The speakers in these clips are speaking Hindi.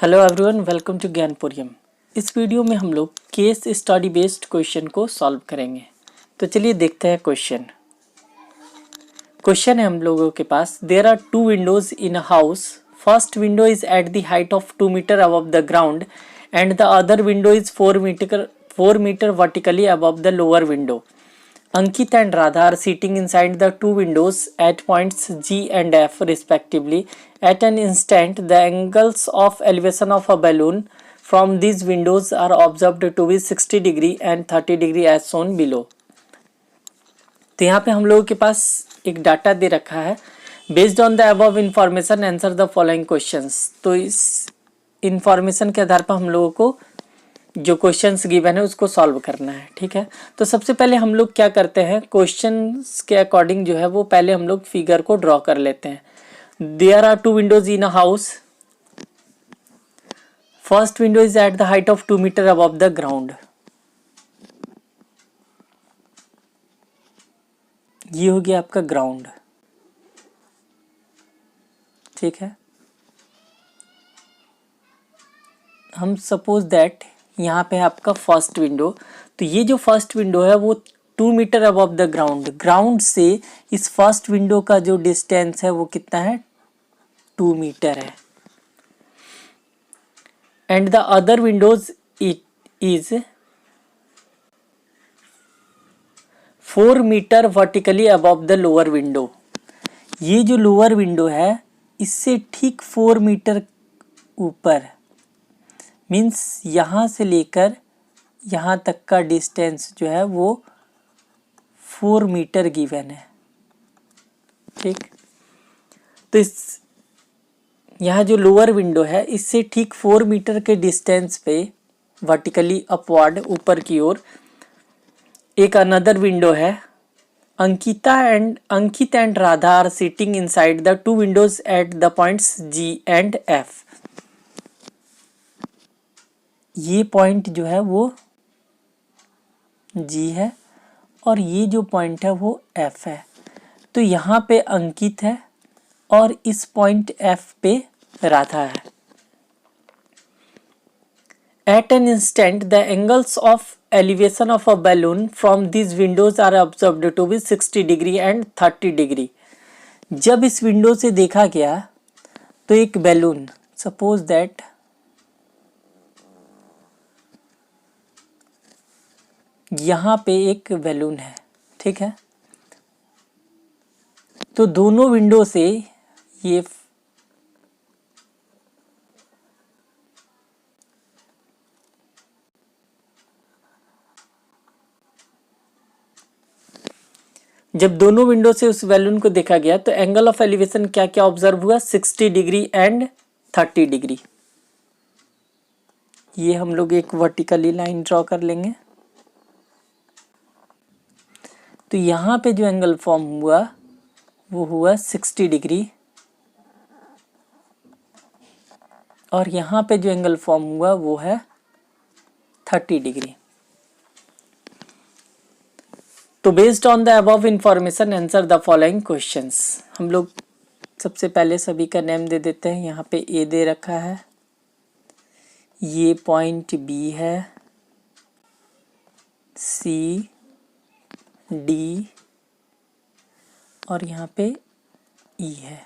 Hello everyone, welcome to Gyanpuriyam. इस वीडियो में हम लोग केस स्टडी बेस्ड क्वेश्चन को सॉल्व करेंगे। तो चलिए देखते हैं क्वेश्चन है हम लोगों के पास। There are two windows in a house. First window is at the height of 2 metre above the ground and the other window is 4 metre vertically above the lower window. Ankit and Radha are sitting inside the two windows at points G and F respectively. At an instant, the angles of elevation of a balloon from these windows are observed to be 60 degree and 30 degree as shown below. तो यहाँ पे हम लोगों के पास एक डाटा दे रखा है। Based on the above information answer the following questions. तो इस इंफॉर्मेशन के आधार पर हम लोगों को जो क्वेश्चंस गिवन है उसको सॉल्व करना है। ठीक है, तो सबसे पहले हम लोग क्या करते हैं, क्वेश्चंस के अकॉर्डिंग जो है वो पहले हम लोग फिगर को ड्रॉ कर लेते हैं। There are two windows in a house. First window is at the height of 2 metre above the ground. ये हो गया आपका ग्राउंड। ठीक है, हम सपोज दैट यहाँ पे है आपका फर्स्ट विंडो। तो ये जो फर्स्ट विंडो है वो 2 मीटर अबव द ग्राउंड से इस फर्स्ट विंडो का जो डिस्टेंस है वो कितना है, 2 मीटर है। And the other windows it is 4 metre vertically above the lower window. ये जो लोअर विंडो है इससे ठीक 4 मीटर ऊपर, मीन्स यहाँ से लेकर यहाँ तक का डिस्टेंस जो है वो 4 मीटर गिवन है। ठीक, तो इस यहाँ जो लोअर विंडो है इससे ठीक 4 मीटर के डिस्टेंस पे वर्टिकली अपवर्ड ऊपर की ओर एक अनदर विंडो है। Ankit and Radha are sitting inside the two windows at the points G and F। ये पॉइंट जो है वो G है और ये जो पॉइंट है वो F है। तो यहाँ पे अंकित है और इस पॉइंट F पे राधा है। At an instant, the angles of elevation of a balloon from these windows are observed to be 60 degree and 30 degree. जब इस विंडो से देखा गया तो एक बैलून, सपोज दैट यहाँ पे एक बैलून है। ठीक है, तो दोनों विंडो से ये जब दोनों विंडो से उस बैलून को देखा गया तो एंगल ऑफ एलिवेशन क्या क्या ऑब्जर्व हुआ, 60 डिग्री एंड 30 डिग्री। ये हम लोग एक वर्टिकली लाइन ड्रॉ कर लेंगे। तो यहाँ पे जो एंगल फॉर्म हुआ वो हुआ 60 डिग्री और यहाँ पे जो एंगल फॉर्म हुआ वो है 30 डिग्री। तो based on the above information answer the following questions. हम लोग सबसे पहले सभी का नेम दे देते हैं। यहाँ पे A दे रखा है, ये पॉइंट B है, C D और यहाँ पे E है।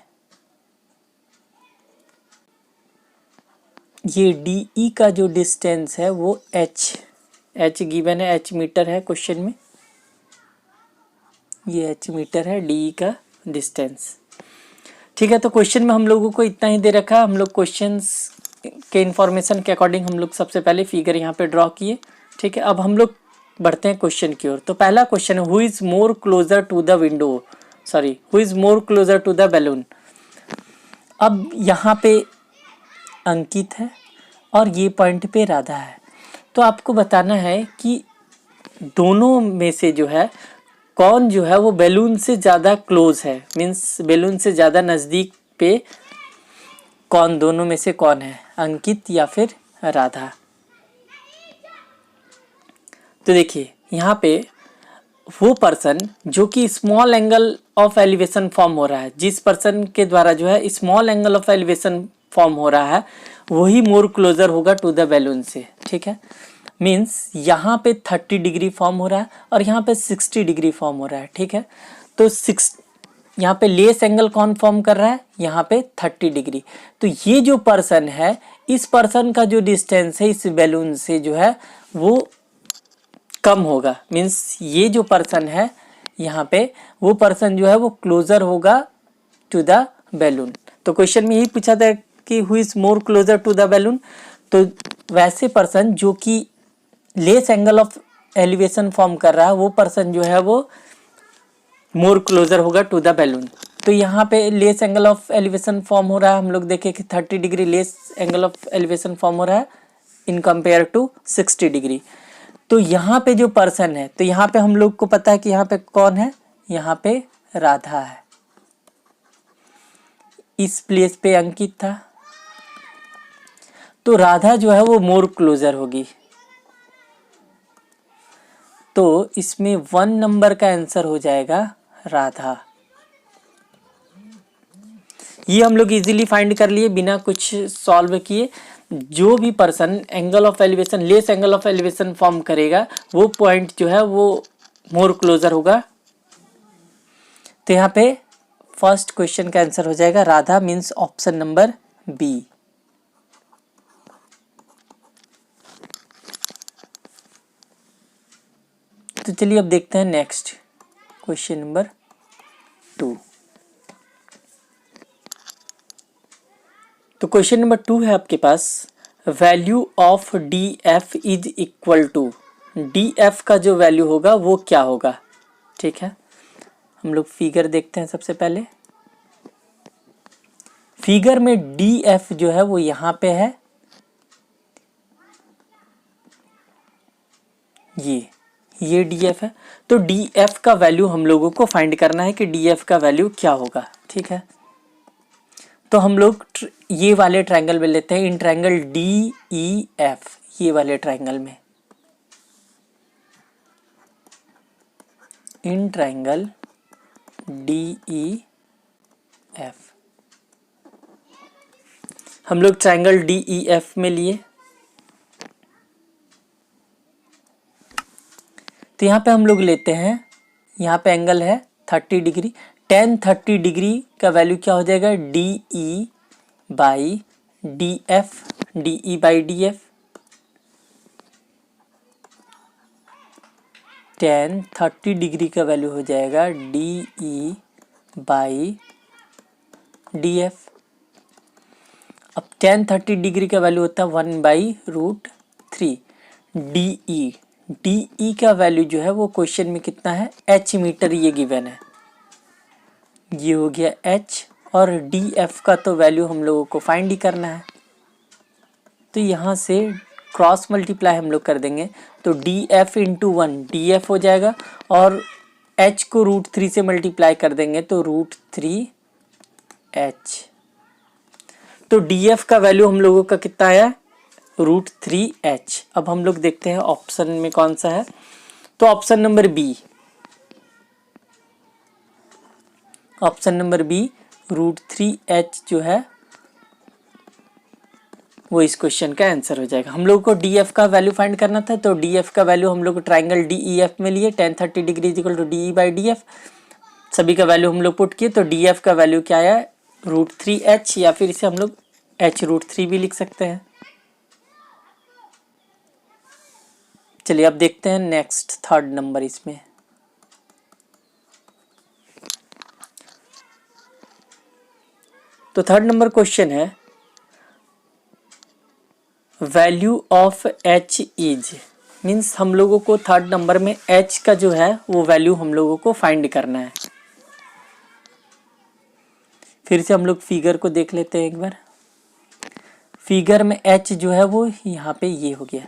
ये DE का जो डिस्टेंस है वो H गिवन है, H मीटर है क्वेश्चन में। ये H मीटर है DE का डिस्टेंस। ठीक है, तो क्वेश्चन में हम लोगों को इतना ही दे रखा है। हम लोग क्वेश्चंस के इंफॉर्मेशन के अकॉर्डिंग हम लोग सबसे पहले फिगर यहाँ पे ड्रॉ किए। ठीक है, अब हम लोग बढ़ते हैं क्वेश्चन की ओर। तो पहला क्वेश्चन है, who is more closer to the window, who is more closer to the balloon. अब यहाँ पे अंकित है और ये पॉइंट पे राधा है। तो आपको बताना है कि दोनों में से जो है कौन जो है वो बैलून से ज़्यादा क्लोज है, मीन्स बैलून से ज़्यादा नज़दीक पे कौन, दोनों में से कौन है, अंकित या फिर राधा। तो देखिए यहाँ पे वो पर्सन जो कि small angle of elevation form हो रहा है, जिस पर्सन के द्वारा जो है small angle of elevation form हो रहा है वही मोर क्लोजर होगा टू द बैलून से, ठीक है। मीन्स यहाँ पे 30 डिग्री फॉर्म हो रहा है और यहाँ पे 60 डिग्री फॉर्म हो रहा है, ठीक है। तो यहाँ पे लेस एंगल कौन फॉर्म कर रहा है, यहाँ पे 30 डिग्री। तो ये जो पर्सन है, इस पर्सन का जो डिस्टेंस है इस बैलून से जो है वो कम होगा। मीन्स ये जो पर्सन है यहाँ पे, वो पर्सन जो है वो क्लोजर होगा टू द बैलून। तो क्वेश्चन में यही पूछा था कि who is more closer to the balloon. तो वैसे पर्सन जो कि less angle of elevation form कर रहा है, वो पर्सन जो है वो मोर क्लोजर होगा टू द बैलून। तो यहाँ पे less angle of elevation form हो रहा है, हम लोग देखें कि 30 degree less angle of elevation form हो रहा है इन कंपेयर टू 60 डिग्री। तो यहाँ पे जो पर्सन है, तो यहाँ पे हम लोग को पता है कि यहाँ पे कौन है, यहाँ पे राधा है, इस प्लेस पे अंकित था। तो राधा जो है वो मोर क्लोजर होगी। तो इसमें 1 नंबर का आंसर हो जाएगा राधा। ये हम लोग इजीली फाइंड कर लिए बिना कुछ सॉल्व किए। जो भी person angle of elevation, less angle of elevation form करेगा, वो पॉइंट जो है वो मोर क्लोजर होगा। तो यहाँ पे फर्स्ट क्वेश्चन का आंसर हो जाएगा Radha, means option number B. तो चलिए अब देखते हैं नेक्स्ट क्वेश्चन नंबर 2। तो क्वेश्चन नंबर 2 है आपके पास, value of D F is equal to, D F का जो वैल्यू होगा वो क्या होगा, ठीक है। हम लोग फिगर देखते हैं सबसे पहले। फिगर में डी एफ जो है वो यहाँ पे है, ये डी एफ है। तो डी एफ का वैल्यू हम लोगों को फाइंड करना है कि डी एफ का वैल्यू क्या होगा, ठीक है। तो हम लोग ये वाले ट्रायंगल में लेते हैं, in triangle D E F, ये वाले ट्रायंगल में, in triangle D E F हम लोग ट्रायंगल डी ई एफ में लिए। तो यहाँ पे हम लोग लेते हैं, यहाँ पे एंगल है 30 डिग्री, tan 30 डिग्री का वैल्यू क्या हो जाएगा, D E by D F, D E by D F. tan 30 degree का वैल्यू हो जाएगा D E by D F. अब tan 30 डिग्री का वैल्यू होता है 1/√3। डी ई का वैल्यू जो है वो क्वेश्चन में कितना है, h मीटर ये गिवन है, ये हो गया h। और डी एफ का तो वैल्यू हम लोगों को फाइंड ही करना है। तो यहाँ से क्रॉस मल्टीप्लाई हम लोग कर देंगे, तो D F into 1 D F हो जाएगा, और h को √3 से मल्टीप्लाई कर देंगे तो √3h। तो डी एफ का वैल्यू हम लोगों का कितना आया, √3h। अब हम लोग देखते हैं ऑप्शन में कौन सा है। तो option number B, option number B √3h जो है वो इस क्वेश्चन का आंसर हो जाएगा। हम लोग को डी एफ का वैल्यू फाइंड करना था, तो डी एफ का वैल्यू हम लोग ट्राइंगल डी ई एफ में लिए, tan 30 degree equal to D E by D F. सभी का वैल्यू हम लोग पुट किए, तो डी एफ का वैल्यू क्या आया, √3h, या फिर इसे हम लोग h√3 भी लिख सकते हैं। चलिए अब देखते हैं नेक्स्ट थर्ड नंबर इसमें। तो थर्ड नंबर क्वेश्चन है, value of h is, means हम लोगों को थर्ड नंबर में h का जो है वो वैल्यू हम लोगों को फाइंड करना है। फिर से हम लोग फिगर को देख लेते हैं एक बार। फिगर में h जो है वो यहाँ पे ये हो गया।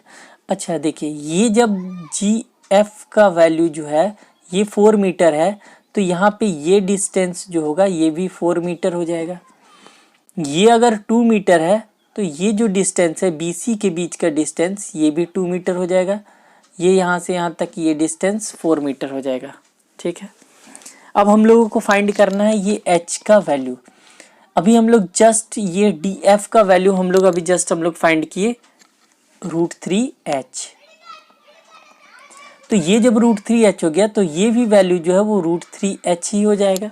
अच्छा देखिए, ये जब जी एफ का वैल्यू जो है ये 4 मीटर है, तो यहाँ पे ये डिस्टेंस जो होगा ये भी 4 मीटर हो जाएगा। ये अगर 2 मीटर है तो ये जो डिस्टेंस है BC के बीच का डिस्टेंस ये भी 2 मीटर हो जाएगा। ये यहाँ से यहाँ तक ये डिस्टेंस 4 मीटर हो जाएगा, ठीक है। अब हम लोगों को फाइंड करना है ये h का वैल्यू। अभी हम लोग जस्ट ये डी एफ का वैल्यू हम लोग अभी जस्ट हम लोग फाइंड किए √3h। तो ये जब √3h हो गया तो ये भी वैल्यू जो है वो √3h ही हो जाएगा।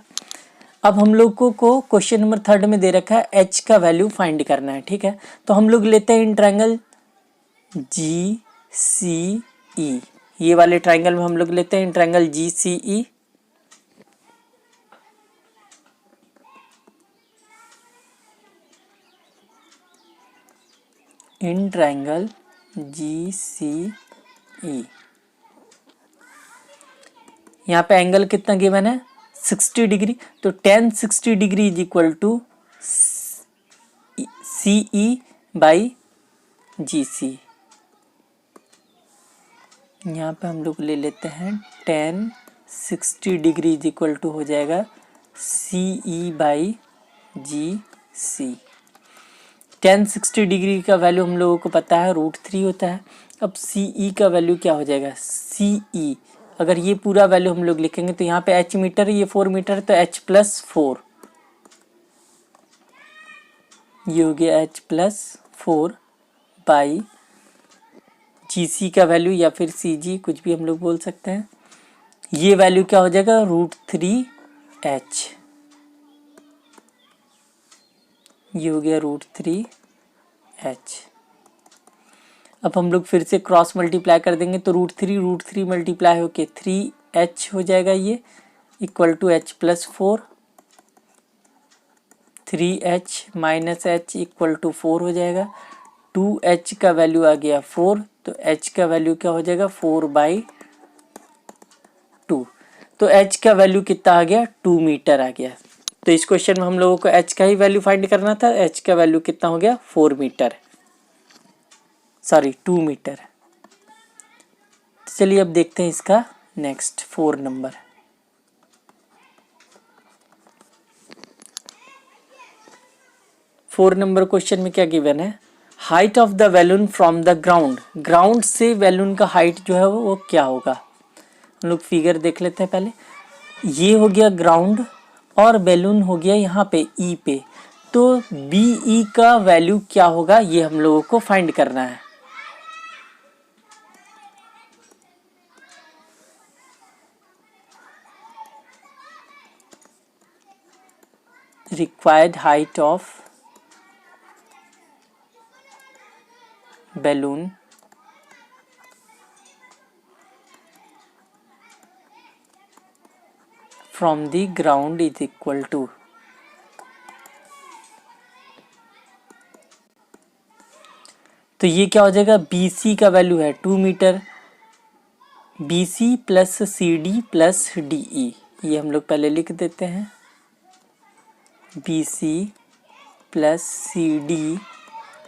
अब हम लोग को क्वेश्चन नंबर 3 में दे रखा है h का वैल्यू फाइंड करना है, ठीक है। तो हम लोग लेते हैं इन ट्रायंगल GCE, ये वाले ट्रायंगल में हम लोग लेते हैं in triangle GCE। In triangle GCE यहाँ पे एंगल कितना गिवन है 60 डिग्री, तो tan 60 degree is equal to CE/GC। यहाँ पे हम लोग ले लेते हैं tan 60 degree is equal to हो जाएगा CE/GC। tan 60 डिग्री का वैल्यू हम लोगों को पता है √3 होता है। अब CE का वैल्यू क्या हो जाएगा, CE अगर ये पूरा वैल्यू हम लोग लिखेंगे तो यहाँ पे h मीटर, ये 4 मीटर, तो h+4, ये हो गया h+4 बाई GC का वैल्यू या फिर CG कुछ भी हम लोग बोल सकते हैं। ये वैल्यू क्या हो जाएगा √3h, ये हो गया √3h। अब हम लोग फिर से क्रॉस मल्टीप्लाई कर देंगे तो √3 मल्टीप्लाई होके 3h हो जाएगा, ये equal to h+4, 3h minus h equal to 4 हो जाएगा। 2h का वैल्यू आ गया 4, तो h का वैल्यू क्या हो जाएगा 4/2। तो h का वैल्यू कितना आ गया 2 मीटर आ गया। तो इस क्वेश्चन में हम लोगों को h का ही वैल्यू फाइंड करना था। h का वैल्यू कितना हो गया 4 मीटर, सॉरी 2 मीटर। तो चलिए अब देखते हैं इसका नेक्स्ट 4 नंबर। क्वेश्चन में क्या गिवन है, height of the balloon from the ground, ground से बैलून का हाइट जो है वो क्या होगा। हम लोग फिगर देख लेते हैं पहले। ये हो गया ग्राउंड और बैलून हो गया यहाँ पे ई पे, तो BE का वैल्यू क्या होगा ये हम लोगों को फाइंड करना है। required height of balloon from the ground is equal to, तो ये क्या हो जाएगा BC का वैल्यू है 2 metre, BC plus CD plus DE, ये हम लोग पहले लिख देते हैं BC plus CD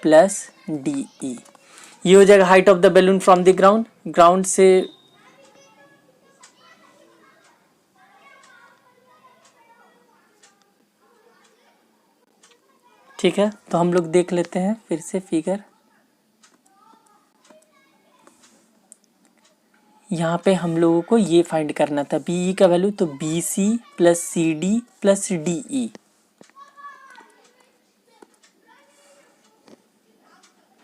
plus DE, ये हो जाएगा height of the balloon from the ground, ground से ठीक है। तो हम लोग देख लेते हैं फिर से फिगर। यहाँ पे हम लोगों को ये फाइंड करना था BE का वैल्यू, तो BC plus CD plus DE,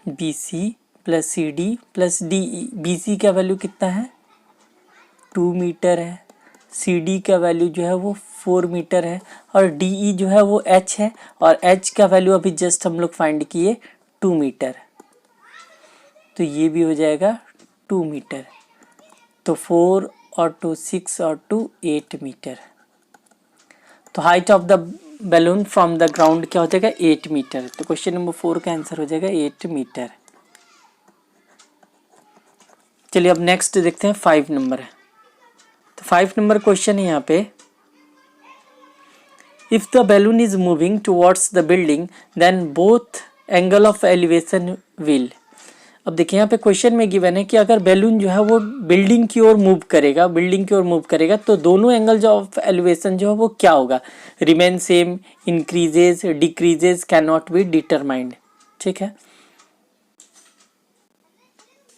BC plus CD plus DE। BC का वैल्यू कितना है 2 मीटर है, CD का वैल्यू जो है वो 4 मीटर है और DE जो है वो h है, और h का वैल्यू अभी जस्ट हम लोग फाइंड किए 2 मीटर, तो ये भी हो जाएगा 2 मीटर। तो 4 और 2 6 और 2 8 मीटर। तो height of the balloon from the ground क्या हो जाएगा 8 मीटर। तो क्वेश्चन नंबर 4 का आंसर हो जाएगा 8 मीटर। चलिए अब नेक्स्ट देखते हैं 5 नंबर है। तो 5 नंबर क्वेश्चन है यहाँ पे, if the balloon is moving towards the building then both angle of elevation will. अब देखिए यहाँ पे क्वेश्चन में गिवन है कि अगर बैलून जो है वो बिल्डिंग की ओर मूव करेगा, तो दोनों एंगल जो ऑफ एलिवेशन जो है वो क्या होगा, remain same, increases, decreases, can not be determined. ठीक है,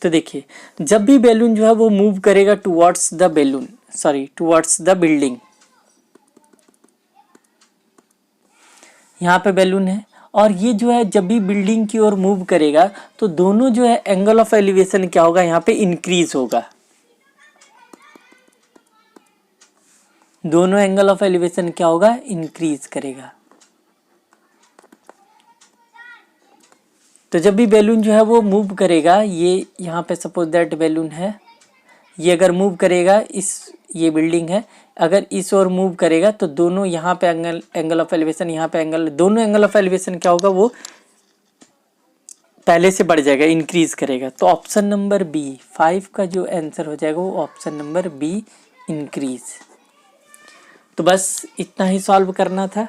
तो देखिए जब भी बैलून जो है वो मूव करेगा टुवर्ड्स द बिल्डिंग, यहाँ पे बैलून है, और ये जो है जब भी बिल्डिंग की ओर मूव करेगा तो दोनों जो है एंगल ऑफ एलिवेशन क्या होगा, यहाँ पे इंक्रीज होगा। दोनों एंगल ऑफ एलिवेशन क्या होगा, इंक्रीज करेगा। तो जब भी बैलून जो है वो मूव करेगा, ये यहाँ पे सपोज दैट बैलून है, ये अगर मूव करेगा, ये बिल्डिंग है, अगर इस ओर मूव करेगा तो दोनों यहाँ पे एंगल ऑफ एलिवेशन, यहाँ पे एंगल, दोनों एंगल ऑफ एलिवेशन क्या होगा, वो पहले से बढ़ जाएगा, इंक्रीज करेगा। तो ऑप्शन नंबर बी 5 का जो आंसर हो जाएगा वो ऑप्शन नंबर बी, इंक्रीज। तो बस इतना ही सॉल्व करना था।